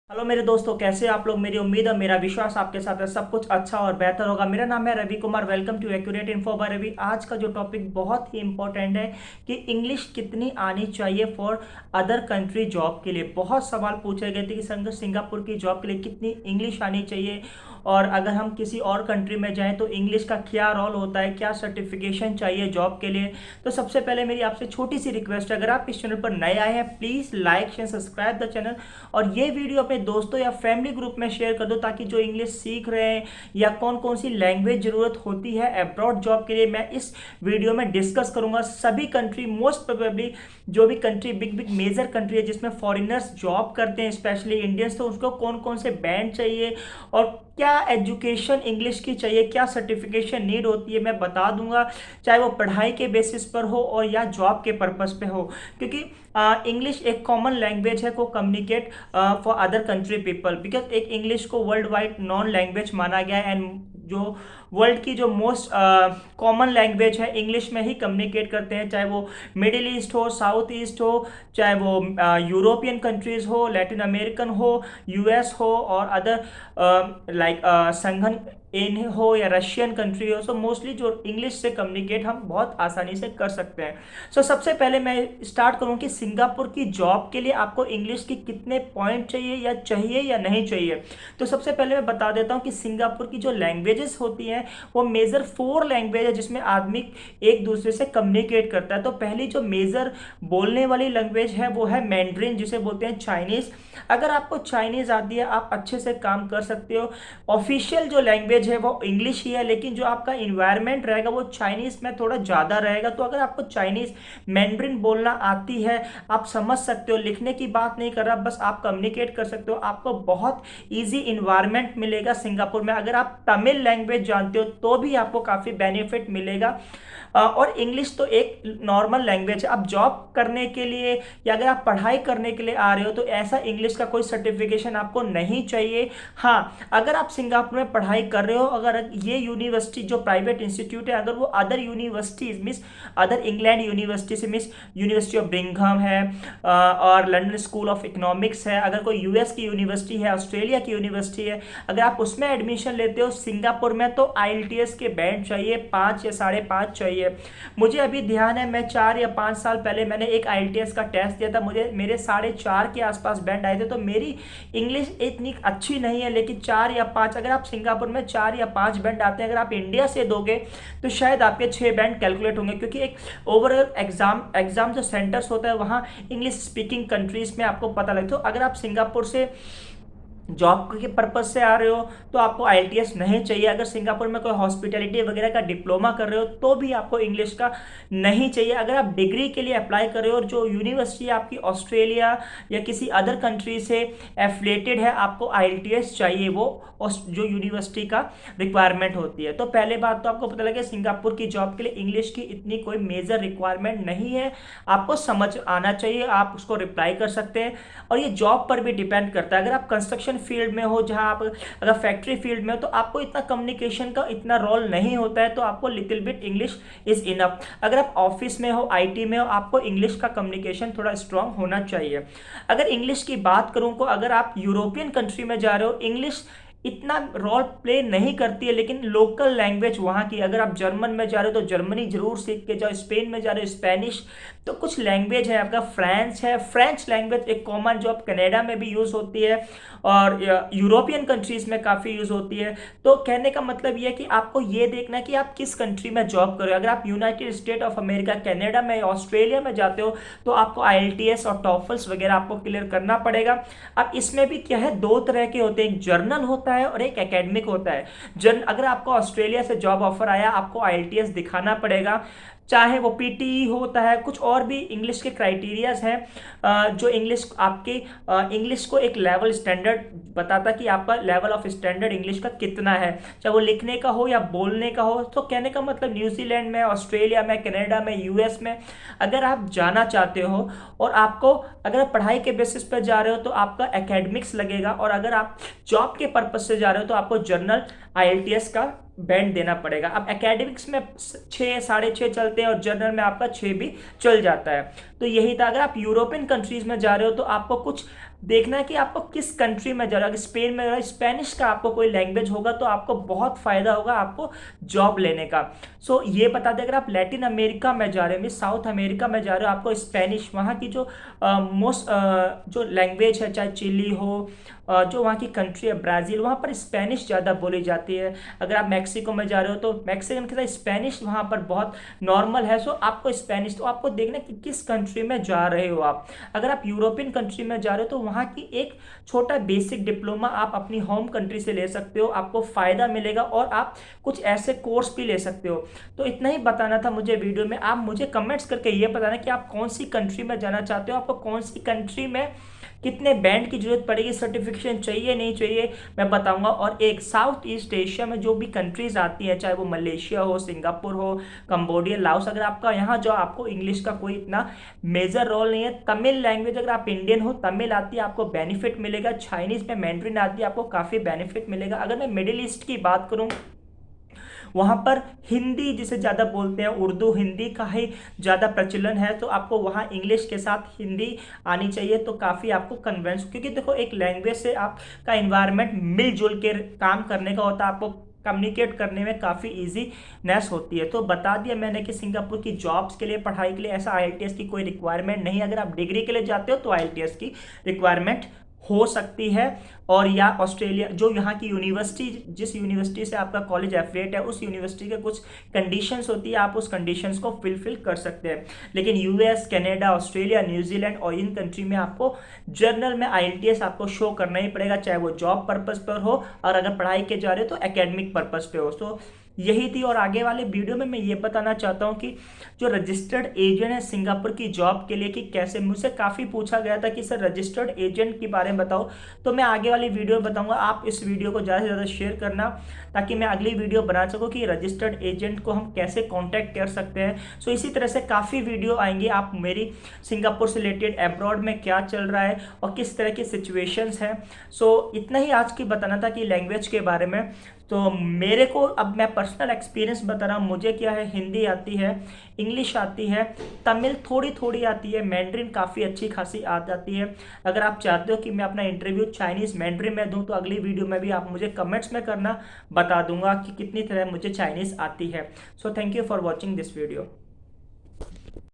Hello मेरे दोस्तों, कैसे आप लोग। मेरी उम्मीद और मेरा विश्वास आपके साथ है सब कुछ अच्छा और बेहतर होगा। मेरा नाम है Ravi Kumar. Welcome to accurate info by Ravi. आज का जो टॉपिक बहुत ही इंपॉर्टेंट है कि इंग्लिश कितनी आनी चाहिए फॉर अदर कंट्री जॉब के लिए। बहुत सवाल पूछे गए थे कि सिंगापुर की जॉब के लिए कितनी इंग्लिश आनी चाहिए, और अगर हम किसी और कंट्री में जाएं तो इंग्लिश का क्या रोल होता है, क्या सर्टिफिकेशन चाहिए जॉब के लिए। तो सबसे पहले मेरी आपसे छोटी सी रिक्वेस्ट है, अगर आप इस चैनल पर नए आए हैं please like share subscribe the channel, और ये वीडियो अपने दोस्तों या फैमिली ग्रुप में शेयर कर दो, ताकि जो इंग्लिश सीख रहे हैं या कौन कौन सी लैंग्वेज ज़रूरत होती है अब्रॉड जॉब के लिए, मैं इस वीडियो में डिस्कस करूंगा। सभी कंट्री, मोस्ट प्रोबेबली जो भी country big big major country है जिसमें फॉरेनर्स जॉब करते हैं, स्पेशली इंडियंस, तो उसको कौन कौन से बैंड चाहिए और क्या एजुकेशन इंग्लिश की चाहिए, क्या सर्टिफिकेशन नीड होती है, मैं बता दूंगा। चाहे वो पढ़ाई के बेसिस पर हो और या जॉब के पर्पस पे हो, क्योंकि इंग्लिश एक कॉमन लैंग्वेज है को communicate for other country people, because एक इंग्लिश को वर्ल्ड वाइड नॉन लैंग्वेज माना गया है। एंड जो वर्ल्ड की जो मोस्ट कॉमन लैंग्वेज है, इंग्लिश में ही कम्युनिकेट करते हैं, चाहे वो मिडिल ईस्ट हो, साउथ ईस्ट हो, चाहे वो यूरोपियन कंट्रीज हो, लैटिन अमेरिकन हो, यूएस हो, और अदर लाइक संघन इन हो या रशियन कंट्री हो। सो मोस्टली जो इंग्लिश से कम्युनिकेट हम बहुत आसानी से कर सकते हैं। सो सबसे पहले मैं स्टार्ट करूं कि सिंगापुर की जॉब के लिए आपको इंग्लिश की कितने पॉइंट चाहिए या नहीं चाहिए। तो सबसे पहले मैं बता देता हूं कि सिंगापुर की जो लैंग्वेजेस होती हैं वो मेजर 4 लैंग्वेज है जिसमें आदमी एक दूसरे से कम्युनिकेट करता है। तो पहली जो मेजर बोलने वाली लैंग्वेज है वो है मैंड्रिन, जिसे बोलते हैं चाइनीज। अगर आपको चाइनीज आती है आप अच्छे से काम कर सकते हो। ऑफिशियल जो लैंग्वेज है वो इंग्लिश ही है, लेकिन जो आपका इन्वायरमेंट रहेगा वो चाइनीज में थोड़ा ज़्यादा रहेगा। तो अगर आपको चाइनीज मैंड्रिन बोलना आती है, आप समझ सकते हो, लिखने की बात नहीं कर रहा, बस आप कम्युनिकेट कर सकते हो, आपको बहुत ईजी इन्वायरमेंट मिलेगा सिंगापुर में। अगर आप तमिल लैंग्वेज जानते हो तो भी आपको काफ़ी बेनिफिट मिलेगा। और इंग्लिश तो एक नॉर्मल लैंग्वेज है। अब जॉब करने के लिए या अगर आप पढ़ाई करने के लिए आ रहे हो तो ऐसा इंग्लिश का कोई सर्टिफिकेशन आपको नहीं चाहिए। हाँ, अगर आप सिंगापुर में पढ़ाई कर रहे हो, अगर ये यूनिवर्सिटी जो प्राइवेट इंस्टीट्यूट है, अगर वो other universities miss other England university से मिस यूनिवर्सिटी ऑफ ब्रिंघम है, और लंदन स्कूल ऑफ इकोनॉमिक्स है, अगर कोई यूएस की यूनिवर्सिटी है, ऑस्ट्रेलिया की यूनिवर्सिटी है, अगर आप उसमें एडमिशन लेते हो सिंगापुर में, तो आईएलटीएस के बैंड चाहिए 5 या 5.5 चाहिए। मुझे अभी ध्यान है, मैं 4 या 5 साल पहले मैंने एक आईएलटीएस का टेस्ट दिया था, मुझे मेरे 4.5 के आसपास बैंड आए थे। तो मेरी इंग्लिश इतनी अच्छी नहीं है, लेकिन 4 या 5, अगर आप सिंगापुर में 4 या 5 बैंड आते हैं, अगर आप इंडिया से दोगे तो शायद आपके 6 बैंड कैलकुलेट होंगे, क्योंकि एक ओवरऑल एग्जाम जो सेंटर्स होता है वहाँ इंग्लिश स्पीकिंग कंट्रीज में आपको पता लगता है। तो अगर आप सिंगापुर से जॉब के पर्पज से आ रहे हो तो आपको आईएलटीएस नहीं चाहिए। अगर सिंगापुर में कोई हॉस्पिटैलिटी वगैरह का डिप्लोमा कर रहे हो तो भी आपको इंग्लिश का नहीं चाहिए। अगर आप डिग्री के लिए अप्लाई कर रहे हो और जो यूनिवर्सिटी आपकी ऑस्ट्रेलिया या किसी अदर कंट्री से एफिलेटेड है, आपको आईएलटीएस चाहिए, वो जो यूनिवर्सिटी का रिक्वायरमेंट होती है। तो पहले बात तो आपको पता लगे सिंगापुर की जॉब के लिए इंग्लिश की इतनी कोई मेजर रिक्वायरमेंट नहीं है, आपको समझ आना चाहिए, आप उसको रिप्लाई कर सकते हैं। और ये जॉब पर भी डिपेंड करता है। अगर आप कंस्ट्रक्शन फील्ड में हो, जहां आप अगर फैक्ट्री फील्ड में हो, तो आपको इतना कम्युनिकेशन का इतना रोल नहीं होता है, तो आपको little bit English is enough. अगर आप ऑफिस में हो, आईटी में हो, आपको इंग्लिश का कम्युनिकेशन थोड़ा स्ट्रांग होना चाहिए। अगर इंग्लिश की बात करूं तो अगर आप यूरोपियन कंट्री में जा रहे हो, इंग्लिश इतना रोल प्ले नहीं करती है, लेकिन लोकल लैंग्वेज वहाँ की, अगर आप जर्मन में जा रहे हो तो जर्मनी जरूर सीख के जाओ, स्पेन में जा रहे हो स्पेनिश, तो कुछ लैंग्वेज है आपका फ्रेंच है, फ्रेंच लैंग्वेज एक कॉमन जो अब कनाडा में भी यूज़ होती है और यूरोपियन कंट्रीज में काफ़ी यूज़ होती है। तो कहने का मतलब ये है कि आपको ये देखना है कि आप किस कंट्री में जॉब कर रहे हो। अगर आप United state of America, Canada में, ऑस्ट्रेलिया में जाते हो तो आपको आईएलटीएस और टॉफल्स वगैरह आपको क्लियर करना पड़ेगा। अब इसमें भी क्या है, 2 तरह के होते हैं, एक जर्नल होता है और एक एकेडमिक होता है। अगर आपको ऑस्ट्रेलिया से जॉब ऑफर आया, आपको आईएलटीएस दिखाना पड़ेगा, चाहे वो पीटी होता है, कुछ और भी इंग्लिश के क्राइटेरियाज हैं जो इंग्लिश आपके इंग्लिश को एक लेवल स्टैंडर्ड बताता कि आपका लेवल ऑफ स्टैंडर्ड इंग्लिश का कितना है, चाहे वो लिखने का हो या बोलने का हो। तो कहने का मतलब न्यूजीलैंड में, ऑस्ट्रेलिया में, कनाडा में, यूएस में अगर आप जाना चाहते हो और आपको अगर आप पढ़ाई के बेसिस पर जा रहे हो तो आपका एकेडमिक्स लगेगा, और अगर आप जॉब के पर्पज से जा रहे हो तो आपको जर्नल आईएलटीएस का बैंड देना पड़ेगा। अब एकेडमिक्स में 6 6.5 चलते हैं और जर्नल में आपका 6 भी चल जाता है। तो यही था। अगर आप यूरोपियन कंट्रीज में जा रहे हो तो आपको कुछ देखना है कि आपको किस कंट्री में जा रहा है। अगर स्पेन में अगर स्पेनिश का आपको कोई लैंग्वेज होगा तो आपको बहुत फ़ायदा होगा आपको जॉब लेने का। सो ये बता दें, अगर आप लैटिन अमेरिका में जा रहे हो, साउथ अमेरिका में जा रहे हो, आपको स्पेनिश वहाँ की जो मोस्ट जो लैंग्वेज है, चाहे चिली हो, जो वहाँ की कंट्री है ब्राज़ील, वहाँ पर स्पेनिश ज़्यादा बोली जाती है। अगर आप मैक्सिको में जा रहे हो तो मैक्सिकन के साथ स्पेनिश वहाँ पर बहुत नॉर्मल है। सो आपको स्पेनिश, तो आपको देखना कि किस कंट्री में जा रहे हो आप। अगर आप यूरोपियन कंट्री में जा रहे हो तो वहाँ की एक छोटा बेसिक डिप्लोमा आप अपनी होम कंट्री से ले सकते हो, आपको फ़ायदा मिलेगा और आप कुछ ऐसे कोर्स भी ले सकते हो। तो इतना ही बताना था मुझे वीडियो में। आप मुझे कमेंट्स करके ये बताना कि आप कौन सी कंट्री में जाना चाहते हो, आपको कौन सी कंट्री में कितने बैंड की जरूरत पड़ेगी, सर्टिफिकेशन चाहिए नहीं चाहिए, मैं बताऊंगा। और एक साउथ ईस्ट एशिया में जो भी कंट्रीज आती हैं, चाहे वो मलेशिया हो, सिंगापुर हो, कंबोडिया, लाओस, अगर आपका यहाँ जो आपको इंग्लिश का कोई इतना मेजर रोल नहीं है। तमिल लैंग्वेज, अगर आप इंडियन हो, तमिल आती है, आपको बेनिफिट मिलेगा। चाइनीज में मैंड्रिन आती है, आपको काफ़ी बेनिफिट मिलेगा। अगर मैं मिडिल ईस्ट की बात करूँ, वहाँ पर हिंदी जिसे ज़्यादा बोलते हैं, उर्दू हिंदी का ही ज़्यादा प्रचलन है, तो आपको वहाँ इंग्लिश के साथ हिंदी आनी चाहिए, तो काफ़ी आपको कन्वेंस, क्योंकि देखो एक लैंग्वेज से आपका इन्वायरमेंट मिलजुल के काम करने का होता है, आपको कम्युनिकेट करने में काफ़ी ईजीनेस होती है। तो बता दिया मैंने कि सिंगापुर की जॉब्स के लिए, पढ़ाई के लिए ऐसा आईएलटीएस की कोई रिक्वायरमेंट नहीं। अगर आप डिग्री के लिए जाते हो तो आईएलटीएस की रिक्वायरमेंट हो सकती है। और या ऑस्ट्रेलिया, जो यहाँ की यूनिवर्सिटी, जिस यूनिवर्सिटी से आपका कॉलेज एफिलिएट है, उस यूनिवर्सिटी के कुछ कंडीशंस होती है, आप उस कंडीशंस को फिल कर सकते हैं। लेकिन यूएस, कनाडा, ऑस्ट्रेलिया, न्यूजीलैंड और इन कंट्री में आपको जर्नल में आईएलटीएस आपको शो करना ही पड़ेगा, चाहे वो जॉब पर्पज़ पर हो और अगर पढ़ाई के जा रहे हो तो एकेडमिक पर्पज़ पे हो। तो यही थी। और आगे वाले वीडियो में मैं ये बताना चाहता हूँ कि जो रजिस्टर्ड एजेंट है सिंगापुर की जॉब के लिए, कि कैसे, मुझसे काफ़ी पूछा गया था कि सर रजिस्टर्ड एजेंट के बारे में बताओ, तो मैं आगे वाली वीडियो में बताऊंगा। आप इस वीडियो को ज़्यादा से ज़्यादा शेयर करना ताकि मैं अगली वीडियो बना सकूँ कि रजिस्टर्ड एजेंट को हम कैसे कॉन्टैक्ट कर सकते हैं। सो इसी तरह से काफ़ी वीडियो आएंगी आप मेरी सिंगापुर से रिलेटेड, एब्रॉड में क्या चल रहा है और किस तरह की सिचुएशंस हैं। सो इतना ही आज की बताना था कि लैंग्वेज के बारे में। तो मेरे को, अब मैं पर्सनल एक्सपीरियंस बता रहा हूँ, मुझे क्या है, हिंदी आती है, इंग्लिश आती है, तमिल थोड़ी थोड़ी आती है, मैंड्रिन काफ़ी अच्छी खासी आ जाती है। अगर आप चाहते हो कि मैं अपना इंटरव्यू चाइनीज़ मैंड्रिन में दूं तो अगली वीडियो में भी आप मुझे कमेंट्स में करना, बता दूंगा कि कितनी तरह मुझे चाइनीज़ आती है। So thank you for watching this video.